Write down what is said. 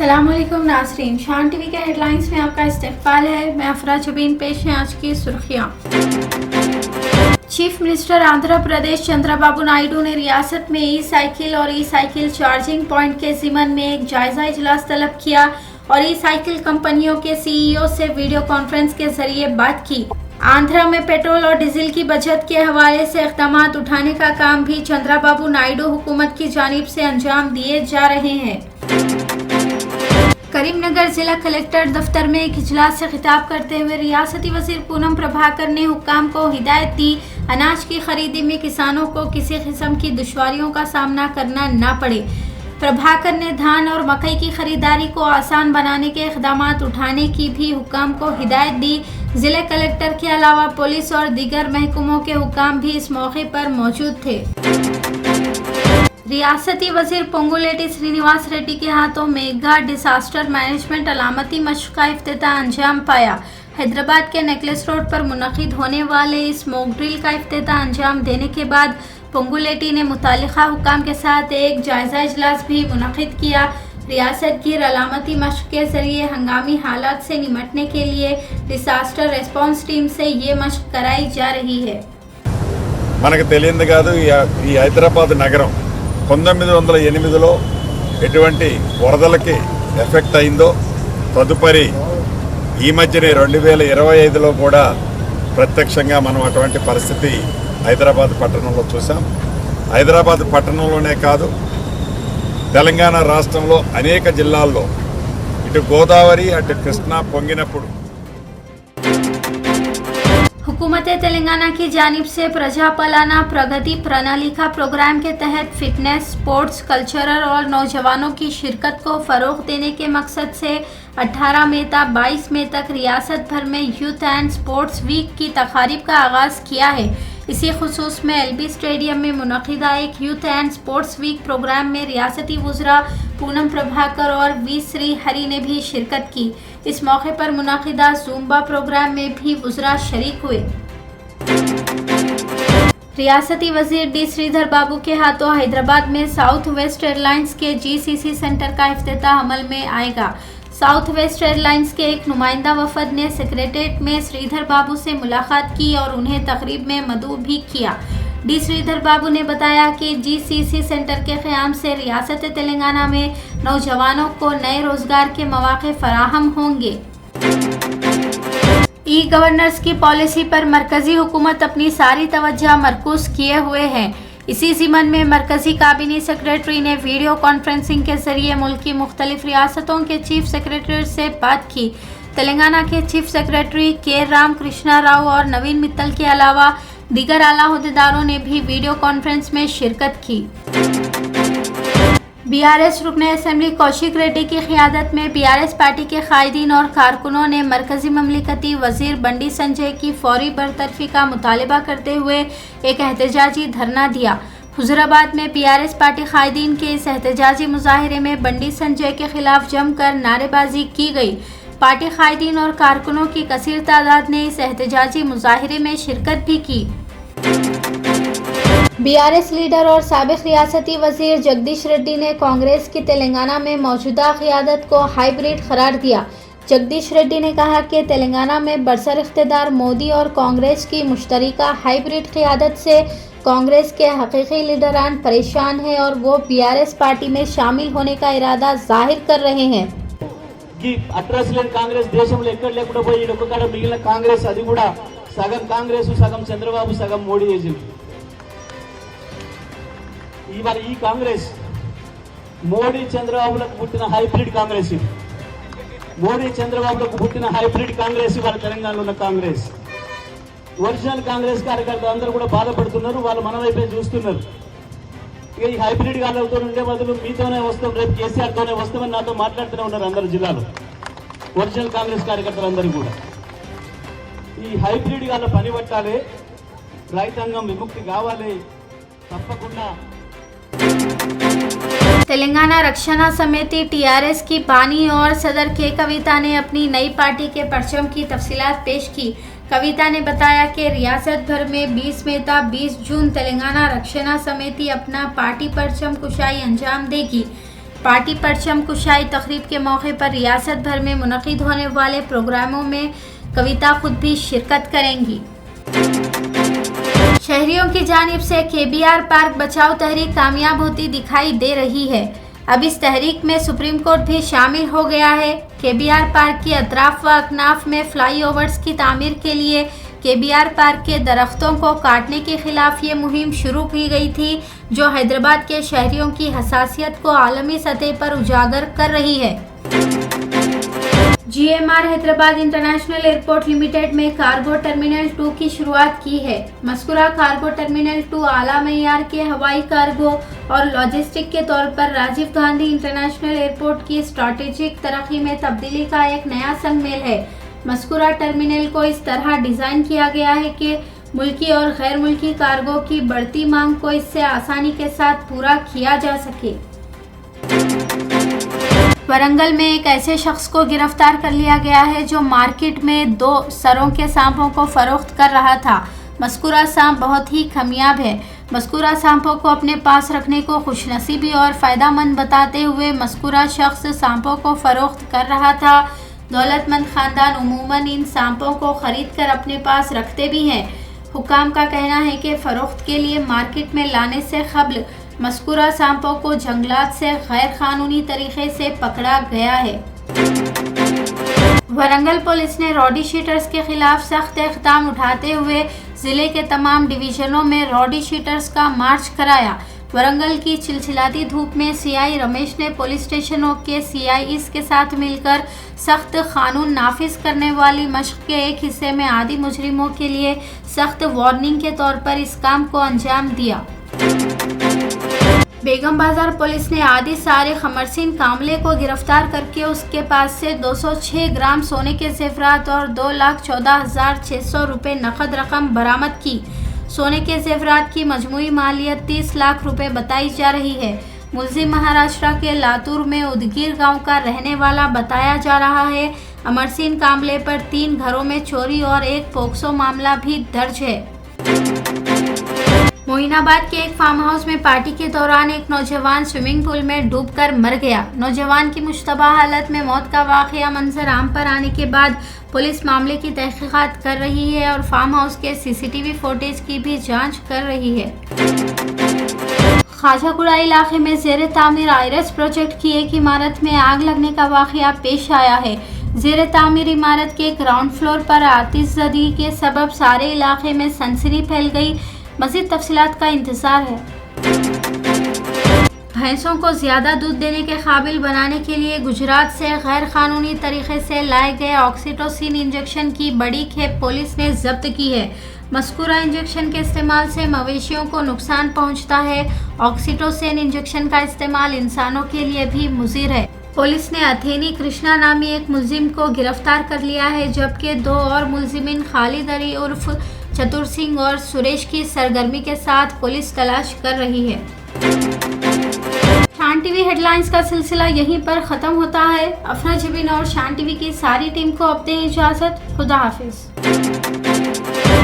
अस्सलामुअलैकुम नाज़रीन, शान टीवी के हेडलाइंस में आपका इस्तकबाल है। मैं अफरा जबीन, पेश है आज की सुर्खियाँ। चीफ मिनिस्टर आंध्र प्रदेश चंद्रबाबू नायडू ने रियासत में ई साइकिल और ई साइकिल चार्जिंग पॉइंट के ज़िमन में एक जायजा इजलास तलब किया और ई साइकिल कंपनियों के सीईओ से वीडियो कॉन्फ्रेंस के जरिए बात की। आंध्र में पेट्रोल और डीजल की बचत के हवाले से इक़दाम उठाने का काम भी चंद्रबाबू नायडू हुकूमत की जानिब से अंजाम दिए जा रहे हैं। करीमनगर जिला कलेक्टर दफ्तर में एक इजलास से खिताब करते हुए रियासती वजीर पूनम प्रभाकर ने हुक्काम को हिदायत दी, अनाज की खरीदी में किसानों को किसी किस्म की दुश्वारियों का सामना करना ना पड़े। प्रभाकर ने धान और मकई की खरीदारी को आसान बनाने के इक़दाम उठाने की भी हुक्काम को हिदायत दी। जिले कलेक्टर के अलावा पुलिस और दीगर महकमों के हुक्काम भी इस मौके पर मौजूद थे। रियासती वजीर पोंगुलेटी श्रीनिवास रेड्डी के हाथों मेगा डिजास्टर मैनेजमेंट अलामती मशक़ का इफ्तिताह अंजाम पाया। हैदराबाद के नेकलेस रोड पर मुनक़िद होने वाले इस मॉक ड्रिल का इफ्तिताह अंजाम देने के बाद पोंगुलेटी ने मुतालिका हुक्काम के साथ एक जायजा इजलास भी मुनक़िद किया। रियासत की अलामती मशक़ के जरिए हंगामी हालात से निमटने के लिए डिजास्टर रेस्पॉन्स टीम से ये मशक़ कराई जा रही है। మనకు తెలియంది కాదు, ఈ హైదరాబాద్ నగరం 1908లో ఎటువంటి వరదలకి ఎఫెక్ట్ అయిందో, తదుపరి ఈ మధ్యనే 2025లో కూడా ప్రత్యక్షంగా మనం అటువంటి పరిస్థితి హైదరాబాద్ పట్టణంలో చూసాం. హైదరాబాద్ పట్టణంలోనే కాదు, తెలంగాణ రాష్ట్రంలో అనేక జిల్లాల్లో ఇటు గోదావరి అటు కృష్ణా పొంగినప్పుడు हुकूमत तेलंगाना की जानिब से प्रजापालाना प्रगति प्रणाली का प्रोग्राम के तहत फिटनेस, स्पोर्ट्स, कल्चरल और नौजवानों की शिरकत को फ़रोग़ देने के मकसद से 18 मई से 22 मई तक रियासत भर में यूथ एंड स्पोर्ट्स वीक की तक़ारीब का आगाज़ किया है। इसी खुसूस में एलबी स्टेडियम में मुनक़िदा एक youth and sports week program में रियासती वज़रा पूनम प्रभाकर और वी श्री हरी ने भी शिरकत की। इस मौके पर मुनक़िदा ज़ुम्बा प्रोग्राम में भी वज़रा शरीक हुए। रियासती वज़ीर डी श्रीधर बाबू के हाथों हैदराबाद में साउथ वेस्ट एयरलाइंस के जीसीसी सेंटर का इफ्तिताह अमल में आएगा। साउथ वेस्ट एयरलाइंस के एक नुमाइंदा वफद ने सेक्रेटेरिएट में श्रीधर बाबू से मुलाकात की और उन्हें तकरीब में मदऊ भी किया। डी श्रीधर बाबू ने बताया कि जीसीसी सेंटर के क़याम से रियासत तेलंगाना में नौजवानों को नए रोज़गार के मौक़े फराहम होंगे। ई गवर्नेंस की पॉलिसी पर मरकज़ी हुकूमत अपनी सारी तवज्जो मरकूज़ किए हुए है। इसी ज़िमन में मरकज़ी काबीना सेक्रेटरी ने वीडियो कॉन्फ्रेंसिंग के जरिए मुल्क की मुख्तलिफ रियासतों के चीफ सेक्रेटरी से बात की। तेलंगाना के चीफ सेक्रेटरी के राम कृष्णा राव और नवीन मित्तल के अलावा दीगर आला अहदेदारों ने भी वीडियो कॉन्फ्रेंस में शिरकत की। बीआरएस रुकन असेंबली कौशिक रेड्डी की क़ियादत में बीआरएस पार्टी के कायदीन और कारकुनों ने मरकज़ी ममलिकती वज़ीर बंडी संजय की फौरी बरतरफी का मुतालबा करते हुए एक एहतजाजी धरना दिया। हुज़ुराबाद में बीआरएस पार्टी कायदीन के इस एहतजाजी मुजाहिरे में बंडी संजय के खिलाफ जमकर नारेबाजी की गई। पार्टी कायदीन और कारकुनों की कसीर तादाद ने इस एहतजाजी मुजाहिरे में शिरकत भी की। बीआरएस लीडर और साबिक़ रियासती वज़ीर जगदीश रेड्डी ने कांग्रेस की तेलंगाना में मौजूदा क़ियादत को हाइब्रिड करार दिया। जगदीश रेड्डी ने कहा कि तेलंगाना में बरसर इख्तियार मोदी और कांग्रेस की मुश्तरका हाइब्रिड क़ियादत से कांग्रेस के हकीकी लीडरान परेशान हैं और वो बीआरएस पार्टी में शामिल होने का इरादा जाहिर कर रहे हैं। కాంగ్రెస్ దేశంలో ఎక్కడ లేకుండా పోయి ఒక్క కాడ మిగిలిన కాంగ్రెస్, అది కూడా సగం కాంగ్రెస్ సగం చంద్రబాబు సగం మోడీ చేసింది. ఇవాళ ఈ కాంగ్రెస్ మోడీ చంద్రబాబులకు పుట్టిన హైబ్రిడ్ కాంగ్రెస్. ఇది మోడీ చంద్రబాబులకు పుట్టిన హైబ్రిడ్ కాంగ్రెస్ ఇవాళ తెలంగాణలో ఉన్న కాంగ్రెస్. ఒరిజినల్ కాంగ్రెస్ కార్యకర్తలు అందరూ కూడా బాధపడుతున్నారు, వాళ్ళు మన వైపే చూస్తున్నారు. ఇక ఈ హైబ్రిడ్ గాలతో ఉండే బదులు మీతోనే వస్తాం, రేపు కేసీఆర్తోనే వస్తామని నాతో మాట్లాడుతూనే ఉన్నారు అందరు జిల్లాలో ఒరిజినల్ కాంగ్రెస్ కార్యకర్తలందరూ కూడా. ఈ హైబ్రిడ్ గాల పని పట్టాలి, రైతాంగం విముక్తి కావాలి తప్పకుండా। तेलंगाना रक्षणा समिति टीआरएस की बानी और सदर के कविता ने अपनी नई पार्टी के परचम की तफसीलात पेश की। कविता ने बताया कि रियासत भर में 20 मई से 20 जून तेलंगाना रक्षणा समिति अपना पार्टी परचम कुशाई अंजाम देगी। पार्टी परचम कुशाई तकरीब के मौके पर रियासत भर में मुनक़िद होने वाले प्रोग्रामों में कविता खुद भी शिरकत करेंगी। शहरियों की जानिब से केबीआर पार्क बचाओ तहरीक कामयाब होती दिखाई दे रही है। अब इस तहरीक में सुप्रीम कोर्ट भी शामिल हो गया है। केबीआर पार्क की अतराफ व अकनाफ में फ्लाईओवर्स की तामीर के लिए केबीआर पार्क के दरख्तों को काटने के खिलाफ ये मुहिम शुरू की गई थी, जो हैदराबाद के शहरियों की हसासियत को आलमी सतह पर उजागर कर रही है। GMR Hyderabad international airport limited में कार्गो टर्मिनल 2 की शुरुआत की है। मस्कुरा कार्गो टर्मिनल 2 आला मईयार के हवाई कार्गो और लॉजिस्टिक के तौर पर राजीव गांधी इंटरनेशनल एयरपोर्ट की स्ट्रैटेजिक तरक्की में तब्दीली का एक नया संगमेल है। मस्कुरा टर्मिनल को इस तरह डिज़ाइन किया गया है कि मुल्की और गैर मुल्की कार्गो की बढ़ती मांग को इससे आसानी के साथ पूरा किया जा सके। वरंगल में एक ऐसे शख्स को गिरफ्तार कर लिया गया है जो मार्केट में 2 सरों के सांपों को फरोख्त कर रहा था। मस्कुरा सांप बहुत ही कामयाब है। मस्कुरा सांपों को अपने पास रखने को खुशनसीबी और फ़ायदेमंद बताते हुए मस्कुरा शख्स सांपों को फरोख्त कर रहा था। दौलतमंद ख़ानदान उमूमन इन सांपों को ख़रीद कर अपने पास रखते भी हैं। हुकाम का कहना है कि फ़रोख्त के लिए मार्केट में लाने से क़ब्ल मस्कुरा सांपों को जंगलात से गैर कानूनी तरीके से पकड़ा गया है। वरंगल पुलिस ने रॉडी शीटर्स के खिलाफ सख्त इक़दाम उठाते हुए ज़िले के तमाम डिवीज़नों में रॉडी शीटर्स का मार्च कराया। वरंगल की चिलचिलाती धूप में CI रमेश ने पुलिस स्टेशनों के CIs के साथ मिलकर सख्त कानून नाफिज करने वाली मशक़ के एक हिस्से में आदि मुजरिमों के लिए सख्त वार्निंग के तौर पर इस काम को अंजाम दिया। बेगम बाजार पुलिस ने आदि सारे खमरसिन कामले को गिरफ्तार करके उसके पास से 206 ग्राम सोने के ज़ेवरात और 2,14,600 रुपये नकद रकम बरामद की। सोने के ज़ेवरात की मजमूई मालियत 30 लाख रुपए बताई जा रही है। मुलजिम महाराष्ट्र के लातूर में उदगीर गांव का रहने वाला बताया जा रहा है। अमरसिन कामले पर 3 घरों में चोरी और एक पोक्सो मामला भी दर्ज है। मोइनाबाद के एक फार्म हाउस में पार्टी के दौरान एक नौजवान स्विमिंग पूल में डूबकर मर गया। नौजवान की मुश्तबा हालत में मौत का वाक़या मंजर आम पर आने के बाद पुलिस मामले की तहकीकात कर रही है और फार्म हाउस के CCTV फुटेज की भी जांच कर रही है। खाजागुड़ा इलाके में ज़ेर तामीर आयरस प्रोजेक्ट की एक इमारत में आग लगने का वाक़या पेश आया है। ज़ेर तामीर इमारत के ग्राउंड फ्लोर पर आतिशज़दी के सबब सारे इलाके में सनसनी फैल गई। मज़ीद तफसीलात का इंतज़ार है। भैंसों को ज़्यादा दूध देने के काबिल बनाने के लिए गुजरात से गैर कानूनी तरीके से लाए गए ऑक्सीटोसिन इंजेक्शन की बड़ी खेप पुलिस ने जब्त की है। मस्कुरा इंजेक्शन के इस्तेमाल से मवेशियों को नुकसान पहुंचता है। ऑक्सीटोसिन इंजेक्शन का इस्तेमाल इंसानों के लिए भी मुज़िर है। पुलिस ने अथेनी कृष्णा नामी एक मुलजिम को गिरफ्तार कर लिया है, जबकि 2 और मुलजिमिन खालिद अली उर्फ चतुर सिंह और सुरेश की सरगर्मी के साथ पुलिस तलाश कर रही है। शान टीवी हेडलाइंस का सिलसिला यहीं पर ख़त्म होता है। अफरा जबीन और शान टीवी की सारी टीम को अब दें इजाज़त। खुदा हाफिज़।